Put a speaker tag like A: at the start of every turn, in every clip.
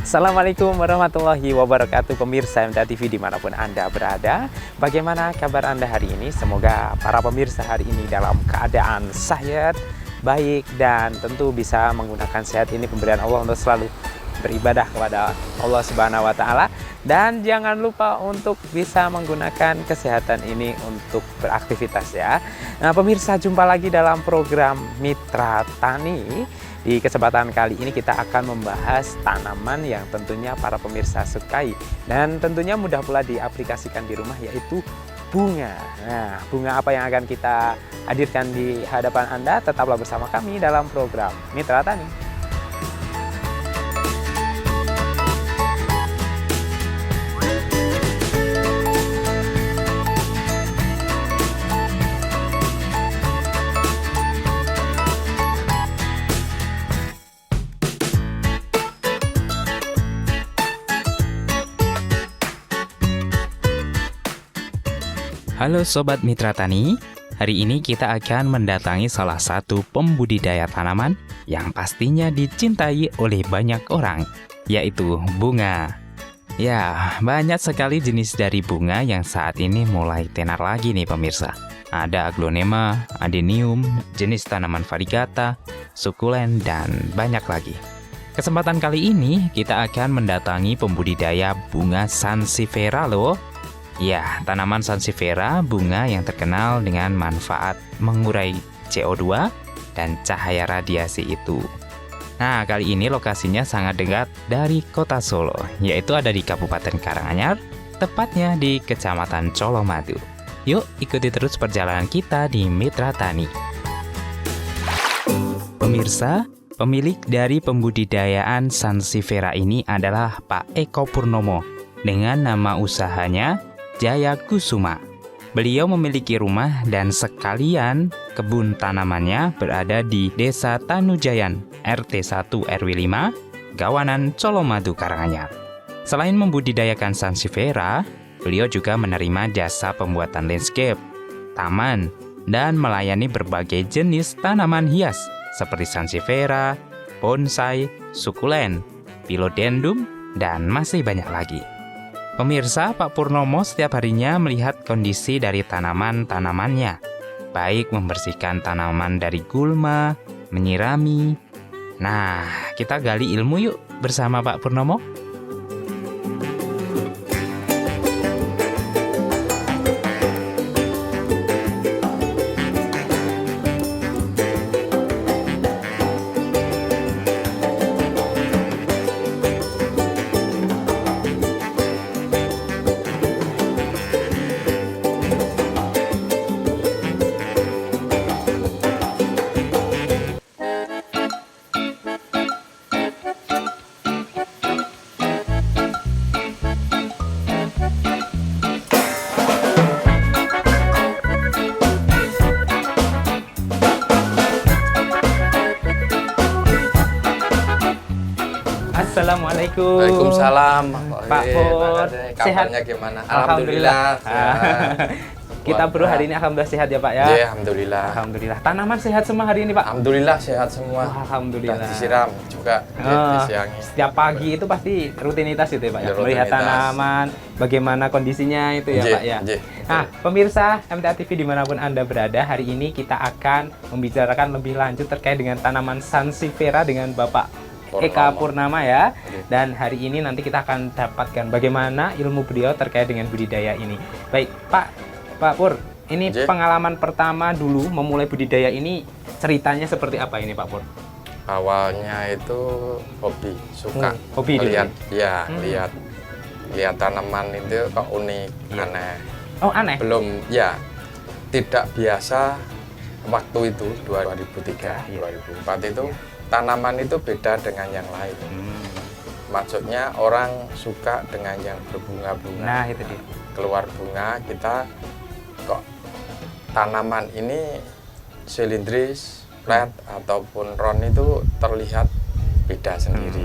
A: Assalamualaikum warahmatullahi wabarakatuh, pemirsa MTA TV dimanapun Anda berada. Bagaimana kabar Anda hari ini? Semoga para pemirsa hari ini dalam keadaan sehat, baik, dan tentu bisa menggunakan sehat ini pemberian Allah untuk selalu beribadah kepada Allah Subhanahu wa Ta'ala. Dan jangan lupa untuk bisa menggunakan kesehatan ini untuk beraktivitas ya. Nah pemirsa, jumpa lagi dalam program Mitra Tani. Di kesempatan kali ini kita akan membahas tanaman yang tentunya para pemirsa sukai dan tentunya mudah pula diaplikasikan di rumah, yaitu bunga. Nah, bunga apa yang akan kita hadirkan di hadapan Anda? Tetaplah bersama kami dalam program Mitra Tani.
B: Halo Sobat Mitra Tani, hari ini kita akan mendatangi salah satu pembudidaya tanaman yang pastinya dicintai oleh banyak orang, yaitu bunga. Ya, banyak sekali jenis dari bunga yang saat ini mulai tenar lagi nih pemirsa. Ada aglonema, adenium, jenis tanaman variegata, sukulen, dan banyak lagi. Kesempatan kali ini kita akan mendatangi pembudidaya bunga sansevieria loh. Ya, tanaman sansevieria bunga yang terkenal dengan manfaat mengurai CO2 dan cahaya radiasi itu. Nah, kali ini lokasinya sangat dekat dari kota Solo, yaitu ada di Kabupaten Karanganyar, tepatnya di Kecamatan Colomadu. Yuk, ikuti terus perjalanan kita di Mitra Tani. Pemirsa, pemilik dari pembudidayaan sansevieria ini adalah Pak Eko Purnomo dengan nama usahanya Jaya Kusuma. Beliau memiliki rumah dan sekalian kebun tanamannya berada di Desa Tanujayan, RT 1 RW 5, Gawanan Colomadu Karanganyar. Selain membudidayakan sansevieria, beliau juga menerima jasa pembuatan landscape, taman, dan melayani berbagai jenis tanaman hias seperti sansevieria, bonsai, sukulen, philodendron, dan masih banyak lagi. Pemirsa, Pak Purnomo setiap harinya melihat kondisi dari tanaman-tanamannya, baik membersihkan tanaman dari gulma, menyirami. Nah, kita gali ilmu yuk bersama Pak Purnomo.
A: Assalamualaikum.
C: Waalaikumsalam.
A: Pak Pur, sehat?
C: Kabarnya gimana?
A: Alhamdulillah. Kita bro hari ini alhamdulillah sehat ya Pak ya.
C: Iya, alhamdulillah.
A: Alhamdulillah. Tanaman sehat semua hari ini Pak.
C: Alhamdulillah sehat semua.
A: Alhamdulillah.
C: Dan disiram juga, disiangi.
A: Setiap pagi itu pasti rutinitas itu ya Pak ya.
C: Ya,
A: Melihat
C: rutinitas.
A: tanaman, bagaimana kondisinya itu ya Pak ya. Nah, pemirsa MTA TV dimanapun Anda berada, hari ini kita akan membicarakan lebih lanjut terkait dengan tanaman sansevieria dengan Bapak Eka Purnama ya. Dan hari ini nanti kita akan dapatkan bagaimana ilmu beliau terkait dengan budidaya ini. Baik, Pak Pur, ini pengalaman pertama dulu memulai budidaya ini ceritanya seperti apa ini Pak Pur?
C: Awalnya itu hobi, suka
A: hobi
C: lihat,
A: dulu.
C: ya, lihat tanaman itu kok unik, aneh.
A: Oh, aneh.
C: Belum, ya, tidak biasa waktu itu 2003, 2004 itu. Tanaman itu beda dengan yang lain. Maksudnya orang suka dengan yang berbunga-bunga.
A: Nah, itu dia.
C: Keluar bunga, kita kok tanaman ini silindris, flat, ataupun round itu terlihat beda sendiri.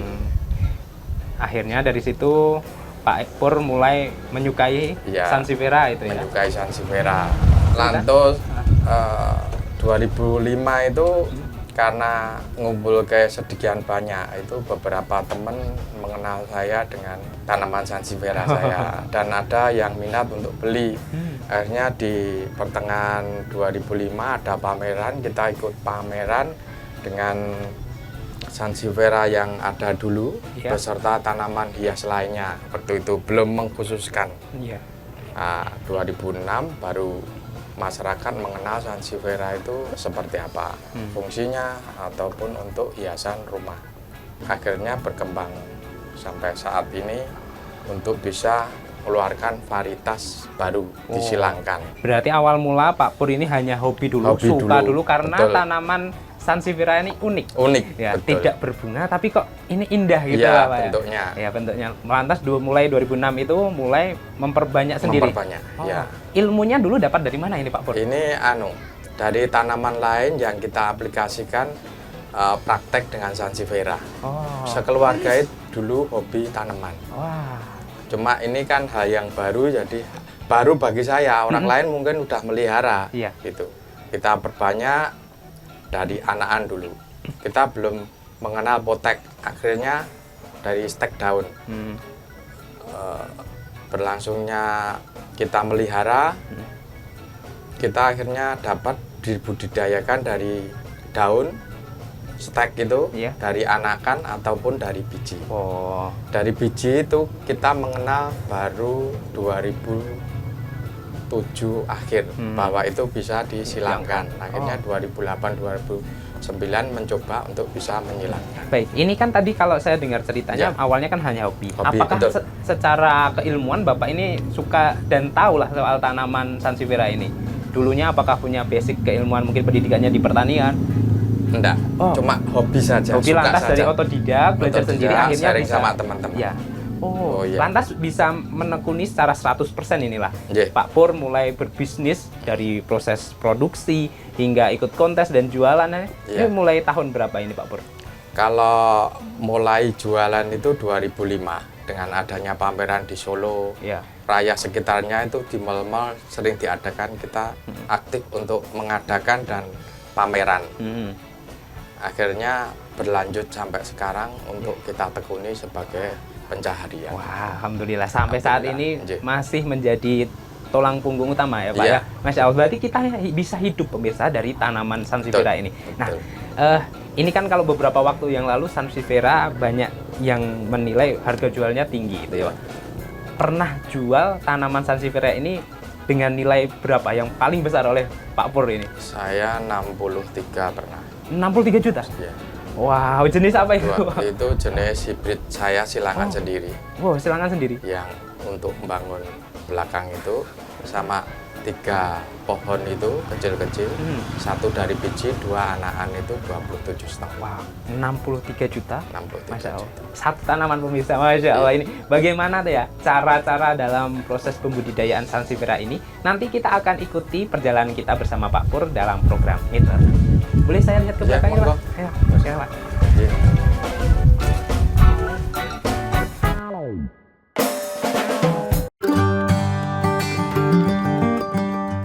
A: Akhirnya dari situ Pak Pur mulai menyukai sansevieria itu ya?
C: Menyukai sansevieria. Lantos 2005 itu karena ngumpul ke sedemikian banyak itu beberapa teman mengenal saya dengan tanaman sansevieria saya dan ada yang minat untuk beli. Akhirnya di pertengahan 2005 ada pameran, kita ikut pameran dengan sansevieria yang ada dulu beserta tanaman hias lainnya. Waktu itu belum mengkhususkan. Nah, 2006 baru masyarakat mengenal sansevieria itu seperti apa fungsinya ataupun untuk hiasan rumah. Akhirnya berkembang sampai saat ini untuk bisa mengeluarkan varietas baru disilangkan.
A: Berarti awal mula Pak Pur ini hanya hobi dulu, suka dulu karena
C: betul.
A: Tanaman sansevieria ini unik.
C: Ya, betul.
A: Tidak berbunga tapi kok ini indah gitu
C: ya,
A: Pak.
C: Bentuknya.
A: Ya, bentuknya. Lantas mulai 2006 itu mulai memperbanyak sendiri.
C: Ya.
A: Ilmunya dulu dapat dari mana ini Pak Pur?
C: Ini dari tanaman lain yang kita aplikasikan praktek dengan sansevieria. Sekeluarga itu dulu hobi tanaman. Cuma ini kan hal yang baru, jadi baru bagi saya. Orang lain mungkin udah melihara. Gitu. Kita perbanyak dari anakan dulu. Kita belum mengenal potek. Akhirnya dari stek daun. Berlangsungnya kita melihara, kita akhirnya dapat dibudidayakan dari daun, stek itu, dari anakan ataupun dari biji. Dari biji itu kita mengenal baru 2007 akhir bahwa itu bisa disilangkan. Akhirnya 2008-2009 mencoba untuk bisa menyilangkan.
A: Baik, ini kan tadi kalau saya dengar ceritanya awalnya kan hanya hobi. Apakah secara keilmuan Bapak ini suka dan tahu lah soal tanaman sansevieria ini? Dulunya apakah punya basic keilmuan, mungkin pendidikannya di pertanian?
C: Enggak, cuma hobi saja.
A: Hobi lantas saja. Dari otodidak, belajar sendiri akhirnya bisa
C: sama teman-teman.
A: Lantas bisa menekuni secara 100% inilah. Pak Pur mulai berbisnis dari proses produksi hingga ikut kontes dan jualannya. Ini mulai tahun berapa ini Pak Pur?
C: Kalau mulai jualan itu 2005 dengan adanya pameran di Solo. Raya sekitarnya itu di mal-mal sering diadakan, kita aktif untuk mengadakan dan pameran. Akhirnya berlanjut sampai sekarang untuk kita tekuni sebagai pencaharian.
A: Wah, alhamdulillah sampai saat ini masih menjadi tulang punggung utama ya Pak ya. Masya Allah, berarti kita bisa hidup pemirsa dari tanaman sansevieria ini. Nah, ini kan kalau beberapa waktu yang lalu sansevieria banyak yang menilai harga jualnya tinggi gitu ya Pak. Pernah jual tanaman sansevieria ini dengan nilai berapa yang paling besar oleh Pak Pur ini?
C: Saya 63 pernah.
A: 63 juta? Wow, jenis apa itu?
C: Itu jenis hibrid saya silangan sendiri.
A: Silangan sendiri?
C: Yang untuk membangun belakang itu sama 3 pohon itu kecil-kecil, 1 dari biji, 2 anakan itu 27,5.
A: Wow, 63 juta?
C: 63
A: Masya Allah.
C: juta.
A: Satu tanaman pemirsa, Masya Allah ini. Bagaimana tuh ya cara-cara dalam proses pembudidayaan sansevieria ini? Nanti kita akan ikuti perjalanan kita bersama Pak Pur dalam program itu. Boleh saya lihat ke belakang ya Pak? Ya, silakan Pak.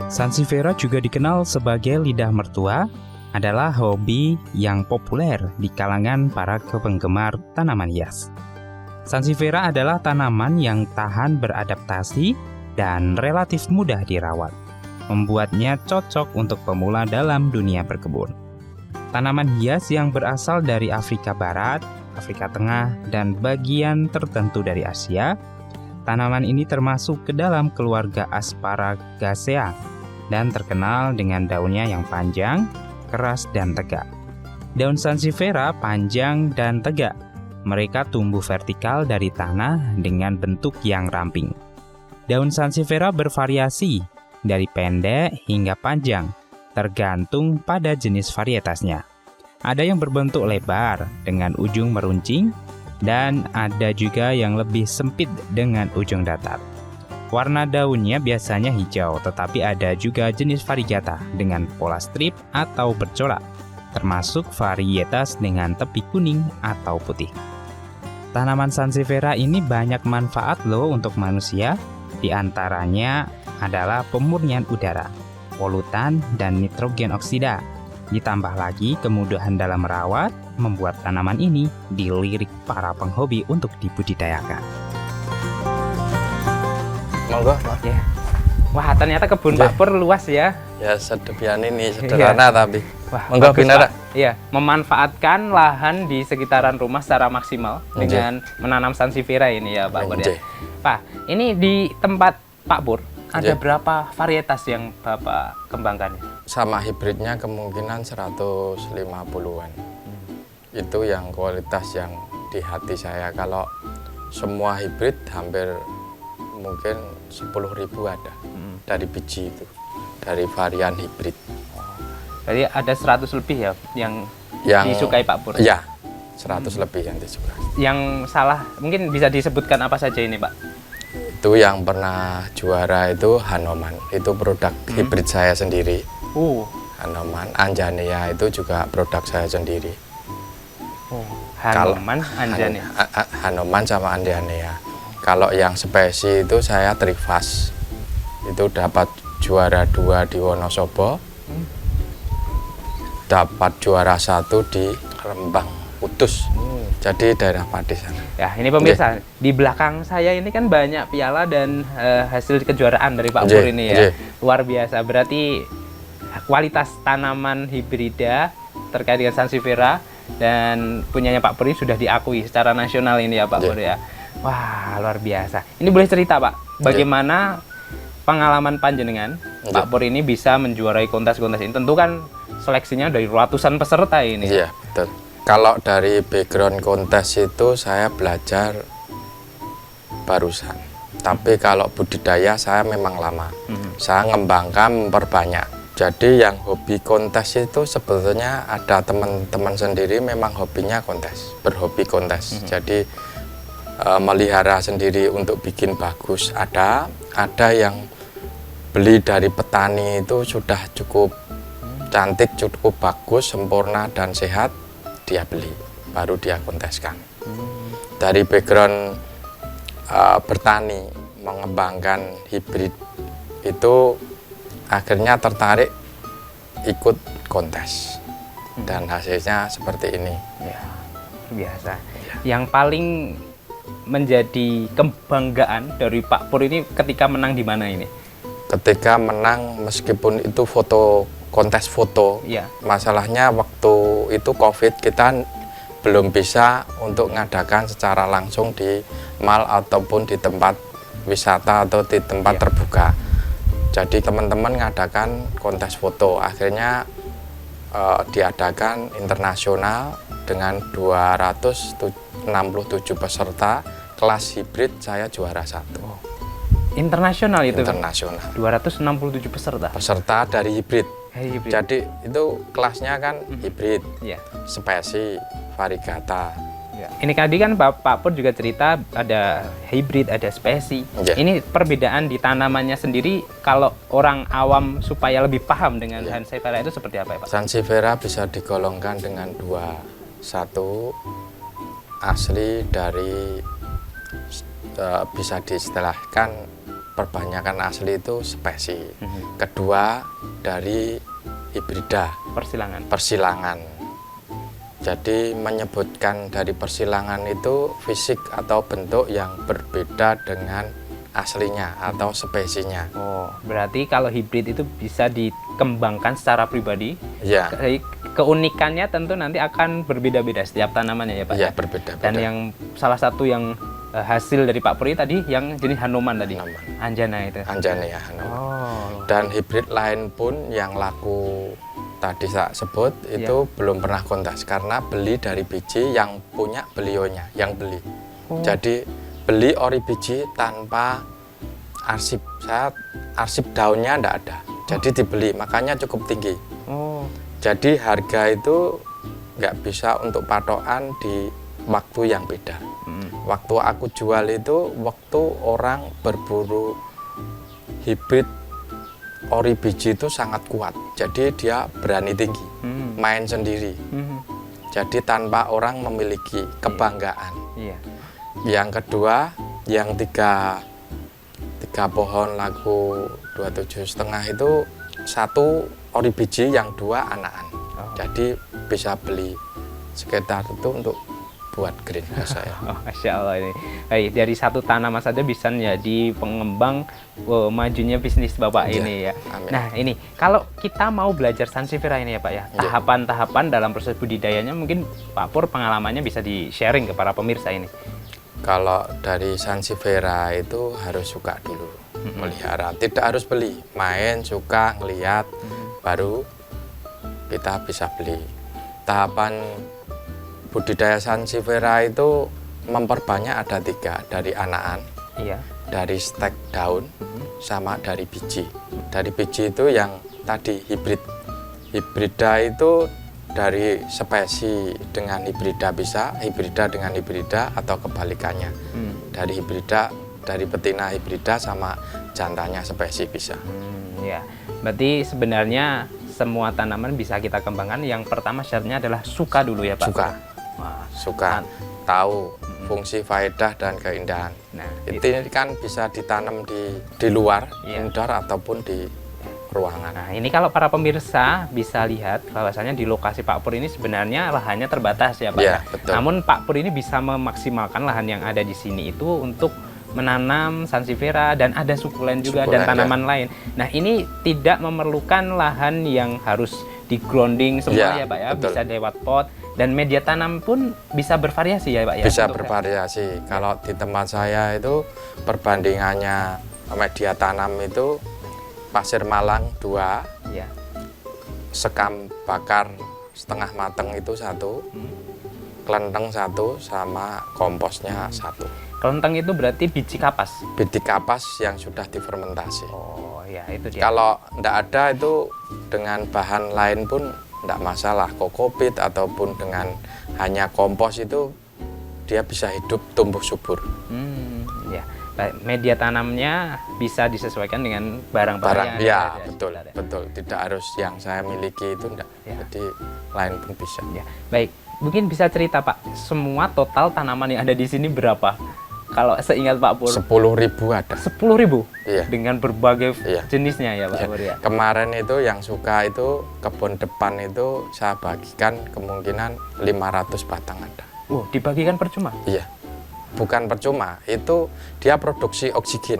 B: Sansevieria juga dikenal sebagai lidah mertua, adalah hobi yang populer di kalangan para penggemar tanaman hias. Sansevieria adalah tanaman yang tahan beradaptasi dan relatif mudah dirawat, membuatnya cocok untuk pemula dalam dunia berkebun. Tanaman hias yang berasal dari Afrika Barat, Afrika Tengah, dan bagian tertentu dari Asia, tanaman ini termasuk ke dalam keluarga Asparagaceae dan terkenal dengan daunnya yang panjang, keras, dan tegak. Daun sansevieria panjang dan tegak. Mereka tumbuh vertikal dari tanah dengan bentuk yang ramping. Daun sansevieria bervariasi dari pendek hingga panjang, tergantung pada jenis varietasnya. Ada yang berbentuk lebar dengan ujung meruncing, dan ada juga yang lebih sempit dengan ujung datar. Warna daunnya biasanya hijau, tetapi ada juga jenis variegata dengan pola strip atau bercorak, termasuk varietas dengan tepi kuning atau putih. Tanaman sansevieria ini banyak manfaat loh untuk manusia, di antaranya adalah pemurnian udara, polutan, dan nitrogen oksida. Ditambah lagi kemudahan dalam merawat, membuat tanaman ini dilirik para penghobi untuk dibudidayakan.
C: Monggo, Mas.
A: Ya. Wah, ternyata kebun
C: Oke.
A: Pak Pur luas ya.
C: Ya sedepian ini sederhana tapi.
A: Wah,
C: Monggo
A: bagus,
C: Binara.
A: Pak. Iya, memanfaatkan lahan di sekitaran rumah secara maksimal
C: Oke.
A: dengan menanam sansevieria ini ya, Pak Pur ya.
C: Oke.
A: Pak, ini di tempat Pak Pur ada
C: Oke.
A: berapa varietas yang Bapak kembangkan?
C: Sama hibridnya kemungkinan 150-an. Itu yang kualitas yang di hati saya. Kalau semua hibrid hampir mungkin 10.000 ada dari biji itu, dari varian hibrid.
A: Jadi ada 100 lebih ya yang disukai Pak Pur.
C: Ya, 100 lebih yang disukai.
A: Yang salah mungkin bisa disebutkan apa saja ini, Pak?
C: Itu yang pernah juara itu Hanoman. Itu produk hibrid saya sendiri. Hanoman, Anjanea itu juga produk saya sendiri.
A: Hanoman, Anjanea.
C: Hanoman sama Anjanea. Kalau yang spesi itu saya Trifas. Itu dapat juara 2 di Wonosobo. Dapat juara 1 di Rembang, Kudus. Jadi daerah Pati sana.
A: Ya, ini pemirsa, di belakang saya ini kan banyak piala dan hasil kejuaraan dari Pak Pur ini ya. Luar biasa, berarti kualitas tanaman hibrida terkait dengan sansevieria dan punyanya Pak Pur ini sudah diakui secara nasional ini ya Pak Pur ya. Wah, luar biasa. Ini boleh cerita Pak, bagaimana pengalaman panjenengan Pak Pur ini bisa menjuarai kontes-kontes ini? Tentu kan seleksinya dari ratusan peserta ini.
C: Iya, betul. Kalau dari background kontes itu saya belajar barusan. Tapi kalau budidaya saya memang lama. Saya ngembangkan, memperbanyak. Jadi yang hobi kontes itu sebetulnya ada teman-teman sendiri memang hobinya kontes, berhobi kontes. Jadi melihara sendiri untuk bikin bagus ada yang beli dari petani itu sudah cukup cantik, cukup bagus, sempurna dan sehat. Dia beli, baru dia konteskan. Dari background bertani, mengembangkan hibrid itu akhirnya tertarik ikut kontes dan hasilnya seperti ini.
A: Ya, biasa. Yang paling menjadi kebanggaan dari Pak Pur ini ketika menang di mana ini?
C: Ketika menang meskipun itu kontes foto,
A: ya.
C: Masalahnya waktu itu COVID kita belum bisa untuk mengadakan secara langsung di mal ataupun di tempat wisata atau di tempat terbuka. Jadi teman-teman mengadakan kontes foto, akhirnya diadakan internasional dengan 267 peserta, kelas hibrid saya juara 1.
A: Internasional itu?
C: Internasional.
A: 267 peserta?
C: Peserta dari hibrid.
A: Hibrid.
C: Jadi itu kelasnya kan hibrid, spesi, variegata.
A: Ini tadi kan Pak Pur juga cerita ada hibrid, ada spesi. Ini perbedaan di tanamannya sendiri kalau orang awam supaya lebih paham dengan sansevieria itu seperti apa ya Pak?
C: Sansevieria bisa digolongkan dengan dua. Satu, asli dari bisa diistilahkan perbanyakan asli itu spesi. Kedua, dari hibrida, persilangan. Jadi menyebutkan dari persilangan itu fisik atau bentuk yang berbeda dengan aslinya atau spesinya.
A: Oh, berarti kalau hibrid itu bisa dikembangkan secara pribadi.
C: Ya.
A: Keunikannya tentu nanti akan berbeda-beda setiap tanamannya ya Pak.
C: Iya, berbeda-beda.
A: Dan yang salah satu yang hasil dari Pak Pur tadi yang jenis Hanoman tadi. Anjana itu.
C: Anjanea Hanoman. Dan hibrid lain pun yang laku tadi saya sebut itu belum pernah kontes karena beli dari biji yang punya beliaunya, yang beli. Jadi beli ori biji tanpa arsip. Saya arsip daunnya enggak ada. Jadi dibeli, makanya cukup tinggi. Jadi harga itu nggak bisa untuk patokan di waktu yang beda. Waktu aku jual itu waktu orang berburu hibrid ori biji itu sangat kuat. Jadi dia berani tinggi, main sendiri. Jadi tanpa orang memiliki kebanggaan. Yang kedua, yang tiga pohon laku 27,5 itu satu ori biji, yang dua anakan. Jadi bisa beli sekitar itu untuk buat greenhouse saya.
A: Oh, Masya Allah ini. Baik, dari satu tanaman saja bisa menjadi pengembang majunya bisnis Bapak
C: Iya,
A: ini ya.
C: amin.
A: Nah, ini kalau kita mau belajar sansevieria ini ya Pak ya,
C: Iya.
A: tahapan-tahapan dalam proses budidayanya mungkin Pak Pur pengalamannya bisa di-sharing ke para pemirsa ini.
C: Kalau dari sansevieria itu harus suka dulu melihara, tidak harus beli, main suka ngelihat baru kita bisa beli. Tahapan budidaya sansevieria itu memperbanyak ada 3, dari anakan,
A: Iya.
C: dari stek daun, sama dari biji. Dari biji itu yang tadi hibrid. Hibrida itu dari spesi dengan hibrida bisa, hibrida dengan hibrida atau kebalikannya. Dari hibrida, dari betina hibrida sama jantannya spesi bisa.
A: Ya. Berarti sebenarnya semua tanaman bisa kita kembangkan. Yang pertama syaratnya adalah suka dulu ya Pak.
C: Suka.
A: Wah,
C: Suka, tahu fungsi faedah dan keindahan.
A: Nah,
C: Itu kan bisa ditanam di luar,
A: Iya.
C: indoor ataupun di ruangan.
A: Nah, ini kalau para pemirsa bisa lihat bahwasanya di lokasi Pak Pur ini sebenarnya lahannya terbatas ya Pak.
C: Iya, betul.
A: Namun Pak Pur ini bisa memaksimalkan lahan yang ada di sini itu untuk menanam sansevieria dan ada sukulen juga dan
C: Sukulen,
A: tanaman lain. Nah, ini tidak memerlukan lahan yang harus di grounding semua
C: Iya,
A: ya Pak ya,
C: betul.
A: bisa lewat pot dan media tanam pun bisa bervariasi ya Pak ya.
C: Bisa
A: untuk-
C: bervariasi. Kalau di tempat saya itu perbandingannya media tanam itu pasir malang 2,
A: Ya.
C: sekam bakar setengah mateng itu 1, kelenteng 1, sama komposnya 1.
A: Kelenteng itu berarti biji kapas.
C: Biji kapas yang sudah difermentasi.
A: Oh, ya itu dia.
C: Kalau tidak ada itu dengan bahan lain pun tidak masalah, kokopit ataupun dengan hanya kompos itu dia bisa hidup tumbuh subur.
A: Ya. Baik, media tanamnya bisa disesuaikan dengan barang-barang
C: Barang,
A: yang
C: ya
A: ada di
C: betul,
A: sekitar ya.
C: betul. Tidak harus yang saya miliki itu enggak.
A: Ya.
C: Jadi lain pun bisa.
A: Ya, baik. Mungkin bisa cerita Pak, semua total tanaman yang ada di sini berapa? Kalau seingat Pak Pur,
C: 10.000 ada.
A: 10.000
C: Iya.
A: dengan berbagai
C: Iya.
A: jenisnya ya Pak
C: Ya,
A: Pur ya.
C: kemarin itu yang suka itu kebun depan itu saya bagikan kemungkinan 500 batang ada.
A: Dibagikan percuma.
C: Iya. Bukan percuma, itu dia produksi oksigen.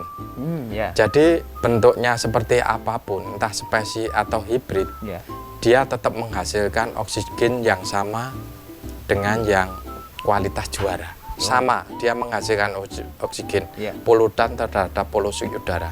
A: Ya.
C: Jadi bentuknya seperti apapun, entah spesi atau hibrid,
A: Ya.
C: dia tetap menghasilkan oksigen yang sama dengan yang kualitas juara. Sama, dia menghasilkan oksigen,
A: Iya.
C: polutan terhadap polusi udara.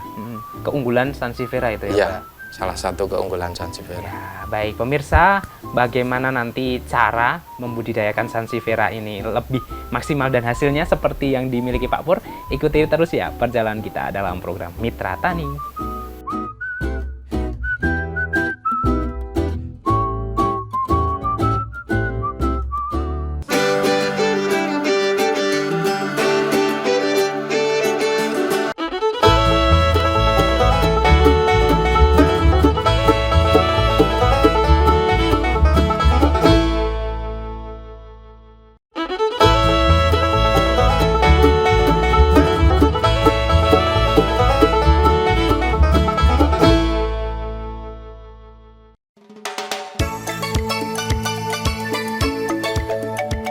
A: Keunggulan sansevieria itu ya
C: Iya,
A: Pak.
C: salah satu keunggulan sansevieria.
A: Ya, baik pemirsa, bagaimana nanti cara membudidayakan sansevieria ini lebih maksimal dan hasilnya seperti yang dimiliki Pak Pur? Ikuti terus ya perjalanan kita dalam program Mitra Tani.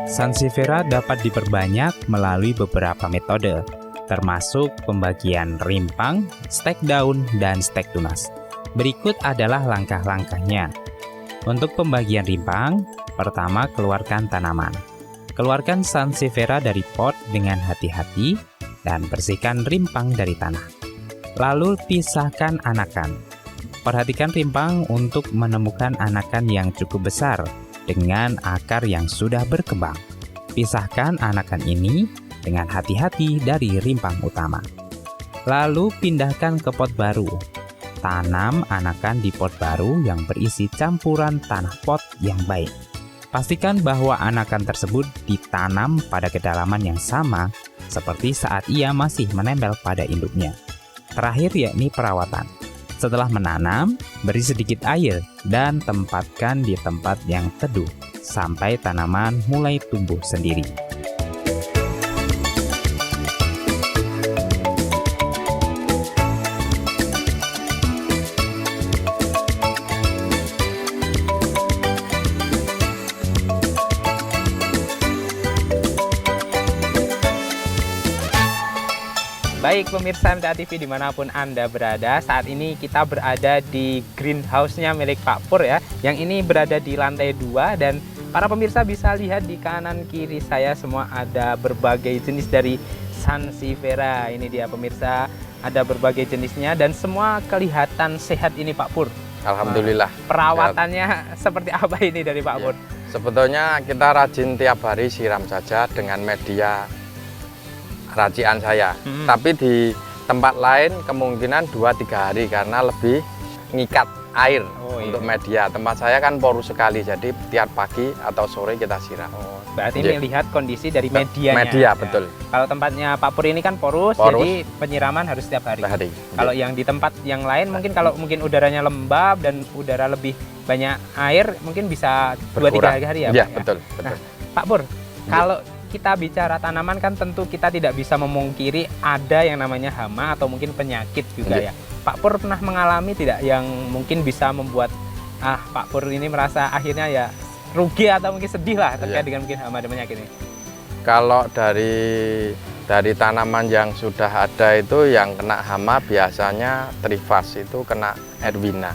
B: Sansevieria dapat diperbanyak melalui beberapa metode, termasuk pembagian rimpang, stek daun, dan stek tunas. Berikut adalah langkah-langkahnya. Untuk pembagian rimpang, pertama keluarkan tanaman. Keluarkan sansevieria dari pot dengan hati-hati dan bersihkan rimpang dari tanah. Lalu pisahkan anakan. Perhatikan rimpang untuk menemukan anakan yang cukup besar dengan akar yang sudah berkembang. Pisahkan anakan ini dengan hati-hati dari rimpang utama. Lalu pindahkan ke pot baru. Tanam anakan di pot baru yang berisi campuran tanah pot yang baik. Pastikan bahwa anakan tersebut ditanam pada kedalaman yang sama seperti saat ia masih menempel pada induknya. Terakhir yakni perawatan. Setelah menanam, beri sedikit air dan tempatkan di tempat yang teduh sampai tanaman mulai tumbuh sendiri.
A: Baik pemirsa MTA TV dimanapun Anda berada, saat ini kita berada di greenhouse-nya milik Pak Pur ya. Yang ini berada di lantai 2 dan para pemirsa bisa lihat di kanan kiri saya semua ada berbagai jenis dari Sansevieria. Ini dia pemirsa, ada berbagai jenisnya dan semua kelihatan sehat ini Pak Pur.
C: Alhamdulillah.
A: Perawatannya seperti apa ini dari Pak Pur?
C: Sebetulnya kita rajin tiap hari siram saja dengan media racian saya. Tapi di tempat lain kemungkinan 2-3 hari karena lebih ngikat air untuk media. Tempat saya kan porus sekali, jadi tiap pagi atau sore kita siram.
A: Berarti melihat kondisi dari medianya.
C: Media,
A: ya.
C: betul.
A: Kalau tempatnya Pak Pur ini kan porus, jadi penyiraman harus setiap hari. Kalau yang di tempat yang lain mungkin kalau mungkin udaranya lembab dan udara lebih banyak air, mungkin bisa 2-3 hari ya,
C: Iya,
A: Pak, ya?
C: betul.
A: Nah, Pak Pur, kalau kita bicara tanaman kan tentu kita tidak bisa memungkiri ada yang namanya hama atau mungkin penyakit juga ya. Pak Pur pernah mengalami tidak yang mungkin bisa membuat Pak Pur ini merasa akhirnya ya rugi atau mungkin sedih lah terkait dengan mungkin hama dan penyakit ini?
C: Kalau dari tanaman yang sudah ada itu yang kena hama biasanya trifas itu kena erwina.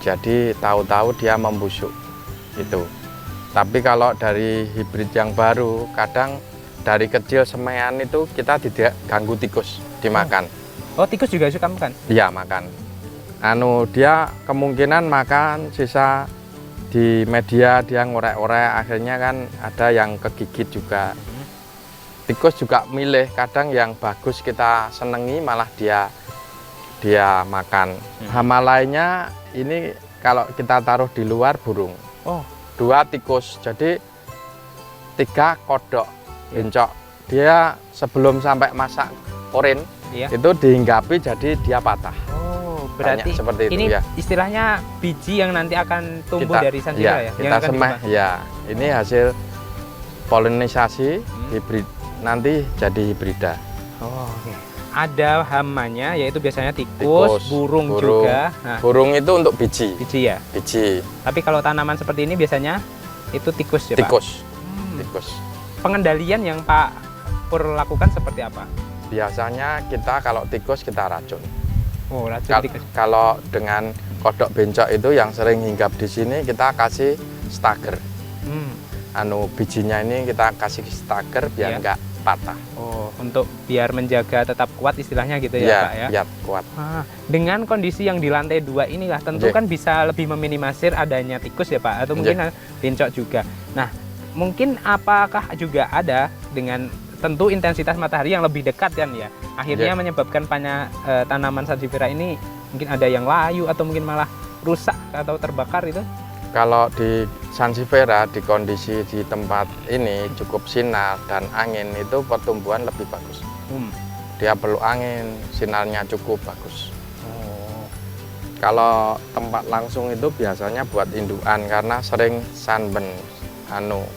C: Jadi tahu-tahu dia membusuk itu. Tapi kalau dari hibrid yang baru, kadang dari kecil semaian itu kita tidak ganggu tikus dimakan.
A: Oh, tikus juga suka makan?
C: Iya, makan. Dia kemungkinan makan sisa di media, dia ngorek-ngorek, akhirnya kan ada yang kegigit juga. Tikus juga milih, kadang yang bagus kita senengi malah dia makan. Hama lainnya ini kalau kita taruh di luar burung. 2 tikus, jadi 3 kodok bencok. Dia sebelum sampai masak oren itu dihinggapi, jadi dia patah.
A: Berarti
C: seperti itu,
A: ini
C: ya.
A: Istilahnya biji yang nanti akan tumbuh dari Sansevieria ya?
C: Kita semai ya. Ini hasil polinisasi hibrid, nanti jadi hibrida. Ada
A: hamanya yaitu biasanya tikus, burung juga.
C: Burung itu untuk biji.
A: Biji ya?
C: Biji.
A: Tapi kalau tanaman seperti ini biasanya itu tikus ya, Pak?
C: Tikus.
A: Pengendalian yang Pak Pur lakukan seperti apa?
C: Biasanya kita kalau tikus kita racun.
A: Racun tikus.
C: Kalau dengan kodok bencok itu yang sering hinggap di sini kita kasih stager. Bijinya ini kita kasih stager biar enggak patah.
A: Untuk biar menjaga tetap kuat istilahnya gitu ya, Pak ya?
C: Iya, kuat.
A: Dengan kondisi yang di lantai 2 inilah tentu kan bisa lebih meminimalisir adanya tikus ya, Pak, atau mungkin bencok juga. Nah, mungkin apakah juga ada dengan tentu intensitas matahari yang lebih dekat kan ya, akhirnya menyebabkan tanaman Sansevieria ini mungkin ada yang layu atau mungkin malah rusak atau terbakar itu?
C: Kalau di Sansevieria di kondisi di tempat ini cukup sinar dan angin itu pertumbuhan lebih bagus. Dia perlu angin, sinarnya cukup bagus. Kalau tempat langsung itu biasanya buat indukan karena sering sunburn,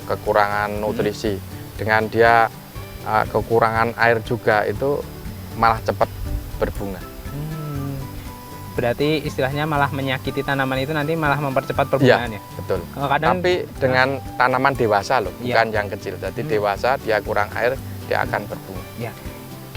C: kekurangan nutrisi. Dengan dia kekurangan air juga itu malah cepat berbunga.
A: Berarti istilahnya malah menyakiti tanaman itu nanti malah mempercepat perbungaan ya?
C: Betul. Tapi dengan tanaman dewasa loh, bukan yang kecil. Jadi dewasa dia kurang air, dia akan berbunga.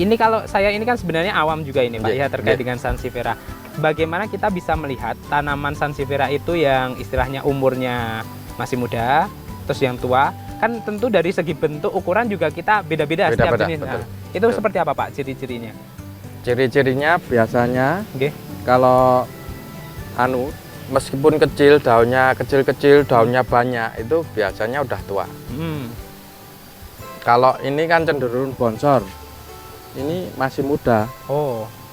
A: Ini kalau saya ini kan sebenarnya awam juga ini Pak ya terkait dengan Sansevieria. Bagaimana kita bisa melihat tanaman Sansevieria itu yang istilahnya umurnya masih muda, terus yang tua, kan tentu dari segi bentuk ukuran juga kita beda-beda setiap jenis. Itu seperti apa Pak ciri-cirinya?
C: Ciri-cirinya biasanya kalau meskipun kecil, daunnya kecil-kecil, daunnya banyak, itu biasanya udah tua. Kalau ini kan cenderung bongsor. Ini masih muda.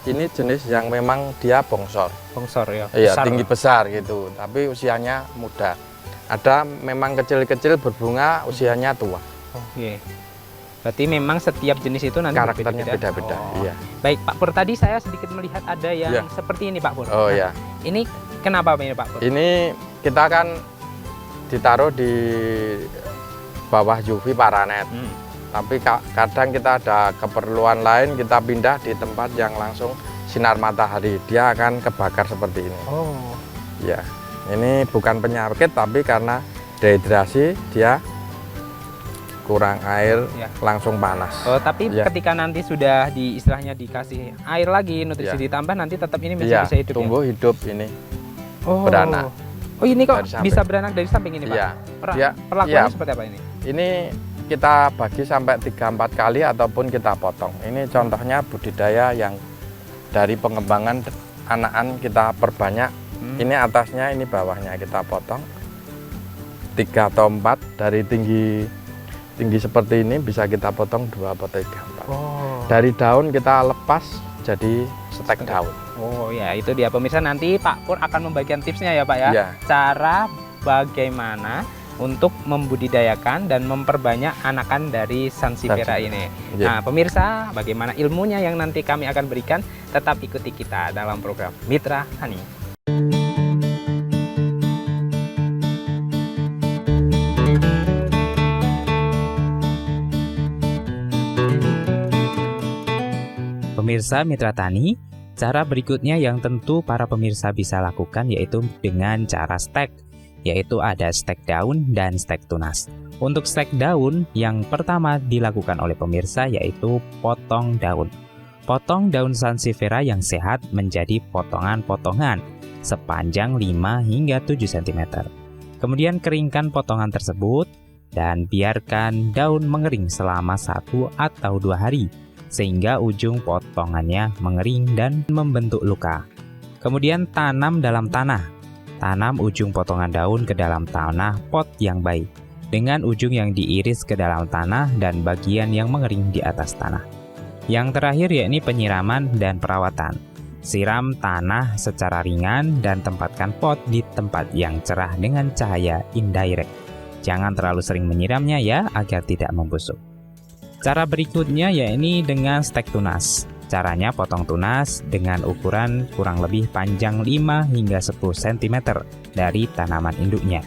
C: Ini jenis yang memang dia bongsor.
A: Bongsor ya?
C: Iya, tinggi besar gitu, tapi usianya muda. Ada memang kecil-kecil berbunga, usianya tua.
A: Berarti memang setiap jenis itu nanti
C: karakternya beda-beda.
A: Baik Pak Pur, tadi saya sedikit melihat ada yang seperti ini Pak Pur. Ini kenapa ini Pak Pur? Ini
C: kita kan ditaruh di bawah UV paranet. Tapi kadang kita ada keperluan lain, kita pindah di tempat yang langsung sinar matahari, dia akan kebakar seperti ini. Ini bukan penyakit, tapi karena dehidrasi dia kurang air
A: Ya.
C: langsung panas.
A: Oh, tapi
C: Ya.
A: ketika nanti sudah istilahnya dikasih air lagi, nutrisi
C: Ya.
A: ditambah, nanti tetap ini masih
C: Iya,
A: bisa hidup
C: tumbuh hidup ini.
A: ya? Oh.
C: beranak.
A: Oh, ini kok
C: Dari samping.
A: bisa beranak dari samping ini, Pak?
C: Iya. Dia-
A: Perlakuannya
C: iya.
A: seperti apa ini?
C: Ini kita bagi sampai 3-4 kali ataupun kita potong. Ini contohnya budidaya yang dari pengembangan anakan kita perbanyak. Ini atasnya, ini bawahnya kita potong 3 atau 4. Dari tinggi seperti ini bisa kita potong 2 atau 3, 4.
A: Oh.
C: Dari daun kita lepas jadi stek daun.
A: Oh ya, itu dia pemirsa, nanti Pak Pur akan membagikan tipsnya ya Pak ya.
C: Iya.
A: Cara bagaimana untuk membudidayakan dan memperbanyak anakan dari Sansevieria ini.
C: Iya.
A: Nah, pemirsa, bagaimana ilmunya yang nanti kami akan berikan, tetap ikuti kita dalam program Mitra Tani.
B: Pemirsa Mitra Tani, cara berikutnya yang tentu para pemirsa bisa lakukan yaitu dengan cara stek, yaitu ada stek daun dan stek tunas. Untuk stek daun, yang pertama dilakukan oleh pemirsa yaitu potong daun. Potong daun Sansevieria yang sehat menjadi potongan-potongan sepanjang 5 hingga 7 cm. Kemudian keringkan potongan tersebut dan biarkan daun mengering selama 1 atau 2 hari sehingga ujung potongannya mengering dan membentuk luka. Kemudian tanam dalam tanah. Tanam ujung potongan daun ke dalam tanah pot yang baik, dengan ujung yang diiris ke dalam tanah dan bagian yang mengering di atas tanah. Yang terakhir yakni penyiraman dan perawatan. Siram tanah secara ringan dan tempatkan pot di tempat yang cerah dengan cahaya indirect. Jangan terlalu sering menyiramnya ya, agar tidak membusuk. Cara berikutnya yakni dengan stek tunas. Caranya potong tunas dengan ukuran kurang lebih panjang 5 hingga 10 cm dari tanaman induknya.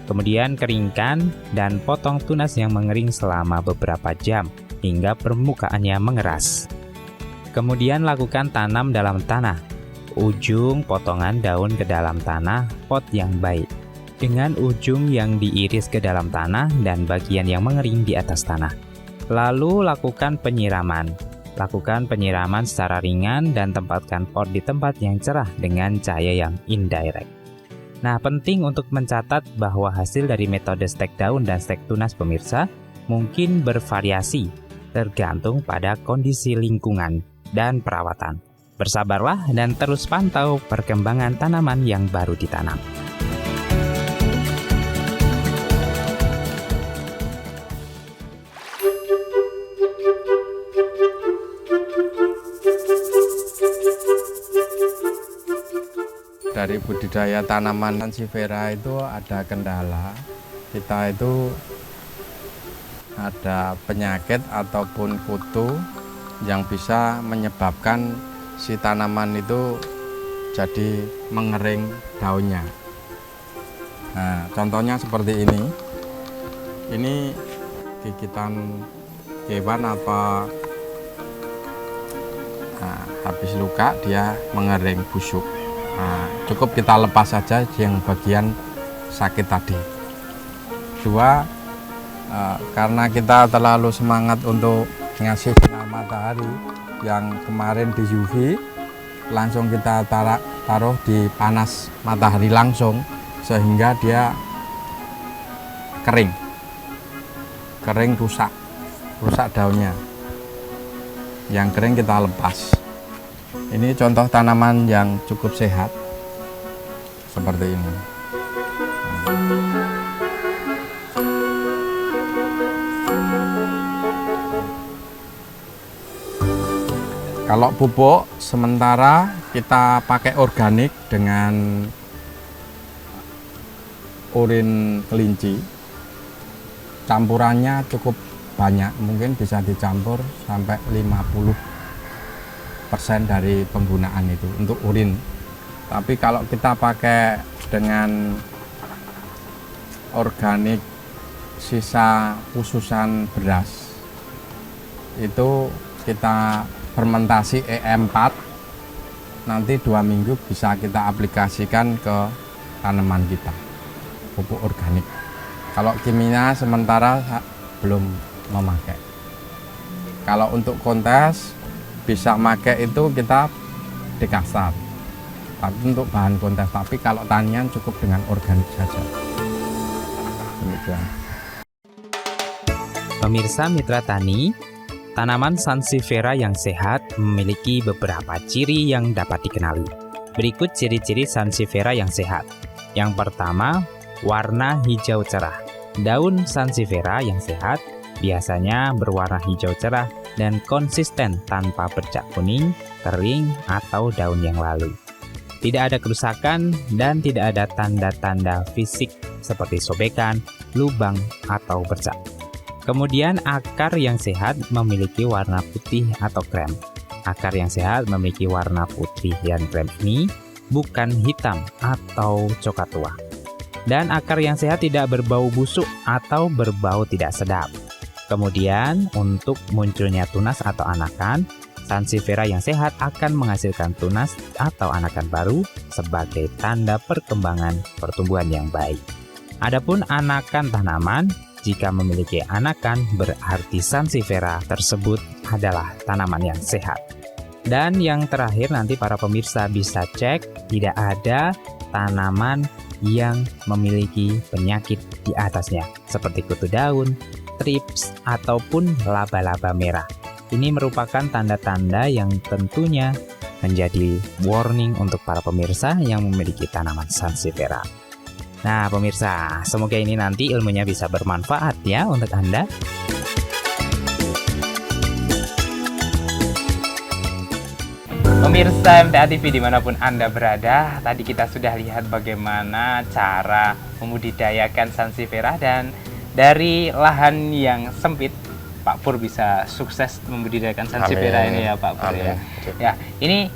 B: Kemudian keringkan dan potong tunas yang mengering selama beberapa jam hingga permukaannya mengeras. Kemudian lakukan tanam dalam tanah. Ujung potongan daun ke dalam tanah pot yang baik, dengan ujung yang diiris ke dalam tanah dan bagian yang mengering di atas tanah. Lalu lakukan penyiraman. Lakukan penyiraman secara ringan dan tempatkan pot di tempat yang cerah dengan cahaya yang indirect. Nah, penting untuk mencatat bahwa hasil dari metode stek daun dan stek tunas pemirsa mungkin bervariasi tergantung pada kondisi lingkungan dan perawatan. Bersabarlah dan terus pantau perkembangan tanaman yang baru ditanam.
C: Dari budidaya tanaman Sansevieria itu ada kendala. Kita itu ada penyakit ataupun kutu yang bisa menyebabkan si tanaman itu jadi mengering daunnya. Nah, contohnya seperti ini. Ini gigitan hewan apa habis luka dia mengering busuk. Nah, cukup kita lepas saja yang bagian sakit tadi. Dua, karena kita terlalu semangat untuk ngasih sinar matahari yang kemarin di UV, langsung kita taruh di panas matahari langsung sehingga dia kering rusak daunnya. Yang kering kita lepas. Ini contoh tanaman yang cukup sehat seperti ini. Kalau pupuk sementara kita pakai organik dengan urin kelinci. Campurannya cukup banyak, mungkin bisa dicampur sampai 50% dari penggunaan itu untuk urin. Tapi kalau kita pakai dengan organik sisa khususan beras, itu kita fermentasi EM4, nanti 2 minggu bisa kita aplikasikan ke tanaman kita, pupuk organik. Kalau kimia sementara belum memakai. Kalau untuk kontes bisa pakai itu kita di kasar. Tapi untuk bahan kontes, tapi kalau tanian cukup dengan organik saja. Demikian.
B: Pemirsa Mitra Tani, tanaman Sansevieria yang sehat memiliki beberapa ciri yang dapat dikenali. Berikut ciri-ciri Sansevieria yang sehat. Yang pertama, warna hijau cerah. Daun Sansevieria yang sehat biasanya berwarna hijau cerah dan konsisten tanpa bercak kuning, kering, atau daun yang lalu. Tidak ada kerusakan dan tidak ada tanda-tanda fisik seperti sobekan, lubang, atau bercak. Kemudian akar yang sehat memiliki warna putih atau krem. Akar yang sehat memiliki warna putih dan krem ini bukan hitam atau coklat tua. Dan akar yang sehat tidak berbau busuk atau berbau tidak sedap. Kemudian untuk munculnya tunas atau anakan, Sansevieria yang sehat akan menghasilkan tunas atau anakan baru sebagai tanda perkembangan pertumbuhan yang baik. Adapun anakan tanaman, jika memiliki anakan berarti Sansevieria tersebut adalah tanaman yang sehat. Dan yang terakhir nanti para pemirsa bisa cek tidak ada tanaman yang memiliki penyakit di atasnya seperti kutu daun, trips, ataupun laba-laba merah. Ini merupakan tanda-tanda yang tentunya menjadi warning untuk para pemirsa yang memiliki tanaman Sansevieria. Nah pemirsa, semoga ini nanti ilmunya bisa bermanfaat ya untuk Anda.
A: Pemirsa MTA TV dimanapun Anda berada, tadi kita sudah lihat bagaimana cara membudidayakan Sansevieria dan dari lahan yang sempit, Pak Pur bisa sukses membudidayakan Sansevieria ini ya Pak Pur.
C: Amin.
A: Ya, ini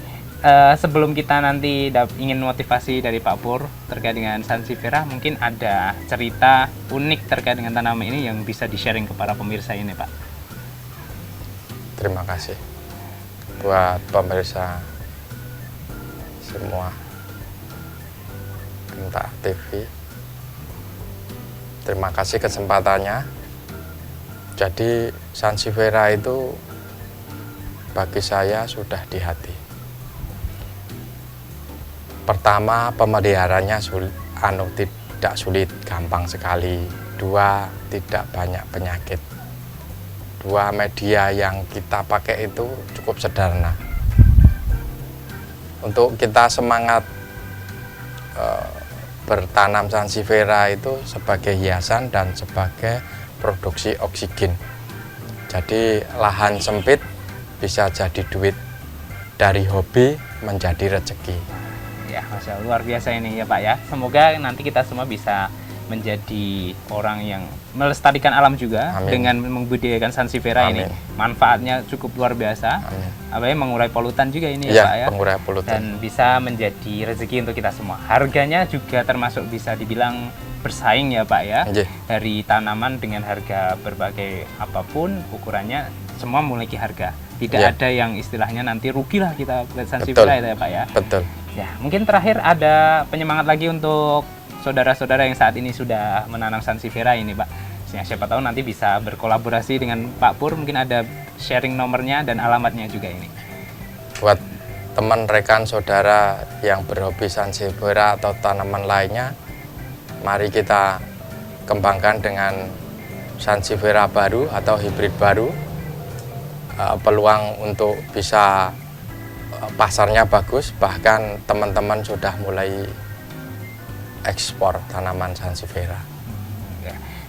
A: sebelum kita nanti ingin motivasi dari Pak Pur terkait dengan Sansevieria, mungkin ada cerita unik terkait dengan tanaman ini yang bisa di-sharing kepada pemirsa ini Pak.
C: Terima kasih buat pemirsa semua MTA TV. Terima kasih kesempatannya. Jadi Sansevieria itu bagi saya sudah di hati. Pertama, pemeliharanya tidak sulit, gampang sekali. Dua, tidak banyak penyakit. Dua, media yang kita pakai itu cukup sederhana. Untuk kita semangat bertanam Sansevieria itu sebagai hiasan dan sebagai produksi oksigen. Jadi lahan sempit bisa jadi duit, dari hobi menjadi rezeki.
A: Ya, Masya Allah, luar biasa ini ya Pak ya. Semoga nanti kita semua bisa menjadi orang yang melestarikan alam juga. Amin. Dengan membudidayakan Sansevieria ini. Manfaatnya cukup luar biasa. Apalagi mengurai polutan juga ini ya Pak ya.
C: Mengurai polutan.
A: Dan bisa menjadi rezeki untuk kita semua. Harganya juga termasuk bisa dibilang bersaing ya Pak ya. Dari tanaman dengan harga berbagai apapun ukurannya, semua memiliki harga. Tidak ada yang istilahnya nanti rugilah kita buat Sansevieria ya Pak ya.
C: Betul.
A: Ya, mungkin terakhir ada penyemangat lagi untuk saudara-saudara yang saat ini sudah menanam Sansevieria ini Pak. Siapa tahu nanti bisa berkolaborasi dengan Pak Pur, mungkin ada sharing nomornya dan alamatnya juga ini.
C: Buat teman rekan saudara yang berhobi Sansevieria atau tanaman lainnya, mari kita kembangkan dengan Sansevieria baru atau hibrid baru. Peluang untuk bisa pasarnya bagus, bahkan teman-teman sudah mulai ekspor tanaman Sansevieria.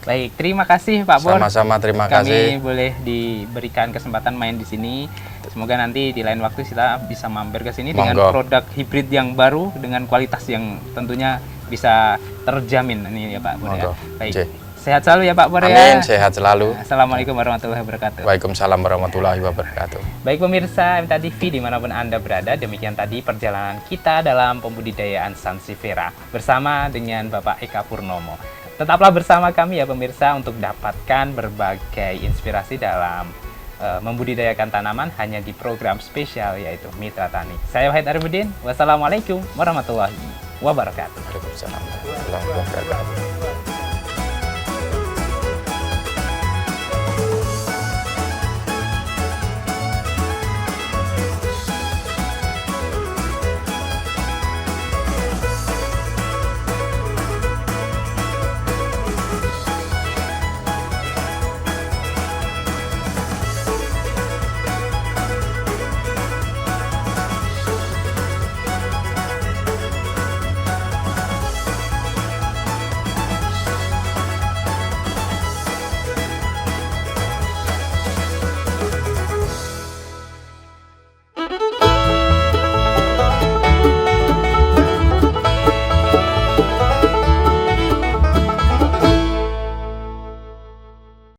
A: Baik, terima kasih Pak Pur.
C: Sama-sama, terima kasih.
A: Kami boleh diberikan kesempatan main di sini. Semoga nanti di lain waktu kita bisa mampir ke sini dengan produk hibrid yang baru dengan kualitas yang tentunya bisa terjamin ini ya Pak Pur ya. Baik. Sehat selalu ya Pak Pur ya.
C: Amin, sehat selalu.
A: Assalamualaikum warahmatullahi wabarakatuh.
C: Waalaikumsalam warahmatullahi wabarakatuh.
A: Baik pemirsa MTA TV dimanapun Anda berada, demikian tadi perjalanan kita dalam pembudidayaan Sansevieria bersama dengan Bapak Eka Purnomo. Tetaplah bersama kami ya pemirsa untuk dapatkan berbagai inspirasi dalam membudidayakan tanaman hanya di program spesial yaitu Mitra Tani. Saya Wahid Arifudin, wassalamualaikum warahmatullahi wabarakatuh.
C: Waalaikumsalam warahmatullahi wabarakatuh.